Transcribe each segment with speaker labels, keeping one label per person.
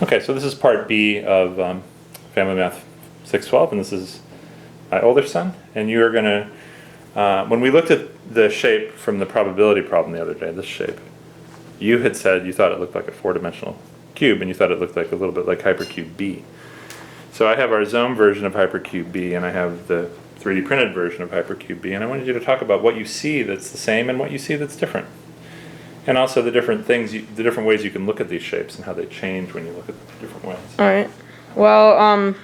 Speaker 1: Okay, so this is part B of Family Math 612, and this is my older son. And you are going to, when we looked at the shape from the probability problem the other day, this shape, you had said you thought it looked like a four-dimensional cube, and you thought it looked like a little bit like hypercube B. So I have our Zoom version of hypercube B, and I have the 3D printed version of hypercube B, and I wanted you to talk about what you see that's the same and what you see that's different. And also the different things, the different ways you can look at these shapes and how they change when you look at them different ways.
Speaker 2: All right. Well,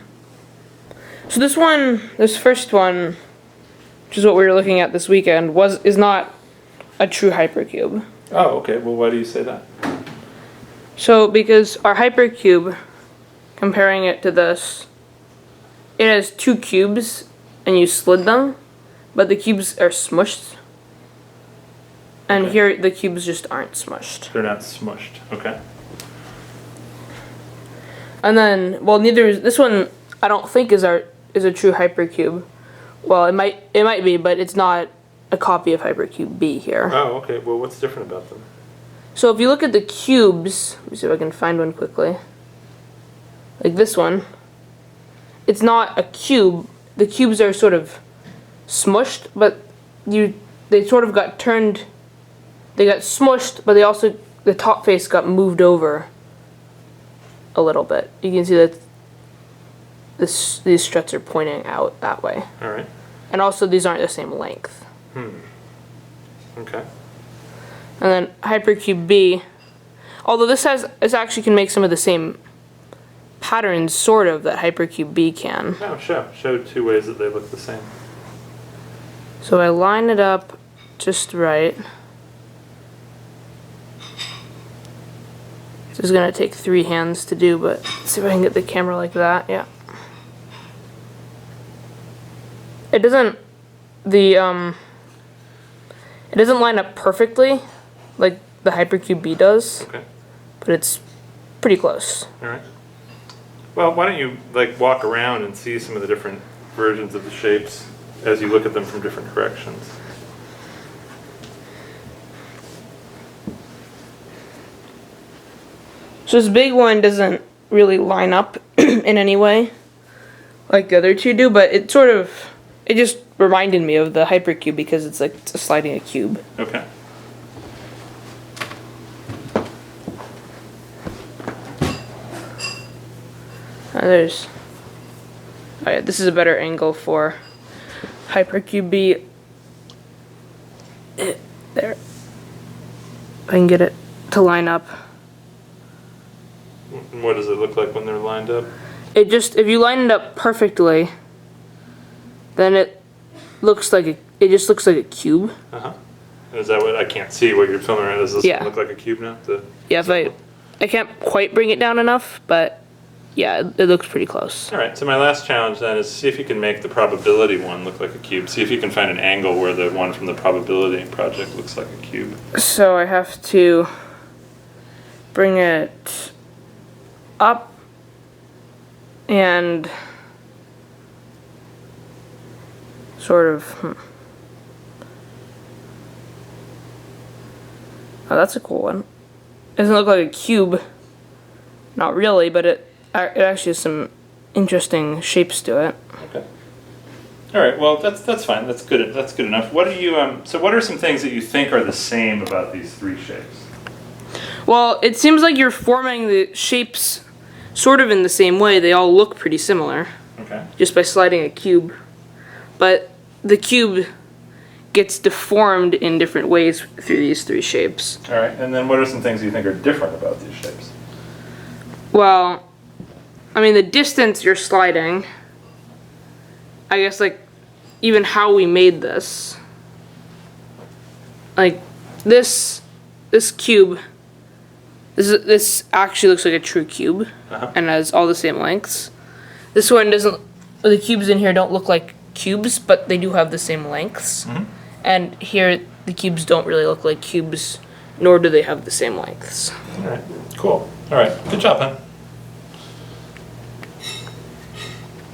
Speaker 2: so this first one, which is what we were looking at this weekend, is not a true hypercube.
Speaker 1: Oh, okay. Well, why do you say that?
Speaker 2: So because our hypercube, comparing it to this, it has two cubes and you slid them, but the cubes are smushed. And here, the cubes just aren't smushed.
Speaker 1: They're not smushed. Okay.
Speaker 2: And then, well, neither is this one. I don't think is a true hypercube. Well, it might be, but it's not a copy of hypercube B here.
Speaker 1: Oh, okay. Well, what's different about them?
Speaker 2: So if you look at the cubes, let me see if I can find one quickly. Like this one, it's not a cube. The cubes are sort of smushed, but they sort of got turned. They got smushed, but the top face got moved over a little bit. You can see that these struts are pointing out that way.
Speaker 1: All right.
Speaker 2: And also these aren't the same length.
Speaker 1: Okay.
Speaker 2: And then hypercube B, although this actually can make some of the same patterns, sort of, that hypercube B can.
Speaker 1: Oh, show two ways that they look the same.
Speaker 2: So I line it up just right. This is going to take 3 hands to do, but let's see if I can get the camera like that. Yeah. It doesn't line up perfectly like the hypercube B does.
Speaker 1: Okay.
Speaker 2: But it's pretty close.
Speaker 1: All right. Well, why don't you walk around and see some of the different versions of the shapes as you look at them from different directions.
Speaker 2: So this big one doesn't really line up in any way like the other two do, but it just reminded me of the hypercube because it's like sliding a cube.
Speaker 1: Okay.
Speaker 2: This is a better angle for hypercube B. There. I can get it to line up.
Speaker 1: And what does it look like when they're lined up?
Speaker 2: If you line it up perfectly, then it just looks like a cube.
Speaker 1: Is that what I can't see what you're filming right? Does this look like a cube now?
Speaker 2: Yeah, I can't quite bring it down enough, but yeah, it looks pretty close.
Speaker 1: All right, so my last challenge then is see if you can make the probability one look like a cube. See if you can find an angle where the one from the probability project looks like a cube.
Speaker 2: So I have to bring it up and sort of Oh, that's a cool one. It doesn't look like a cube. Not really, but it actually has some interesting shapes to it.
Speaker 1: Okay. All right. Well, that's fine. That's good. That's good enough. What do you So, what are some things that you think are the same about these three shapes?
Speaker 2: Well, it seems like you're forming the shapes sort of in the same way. They all look pretty similar.
Speaker 1: Okay.
Speaker 2: Just by sliding a cube, but the cube gets deformed in different ways through these three shapes.
Speaker 1: All right. And then, what are some things you think are different about these shapes?
Speaker 2: Well, I mean, the distance you're sliding, I guess, like, even how we made this. Like, this cube, this actually looks like a true cube, and has all the same lengths. This one doesn't, the cubes in here don't look like cubes, but they do have the same lengths. And here, the cubes don't really look like cubes, nor do they have the same lengths.
Speaker 1: All right. Cool. All right. Good job, huh?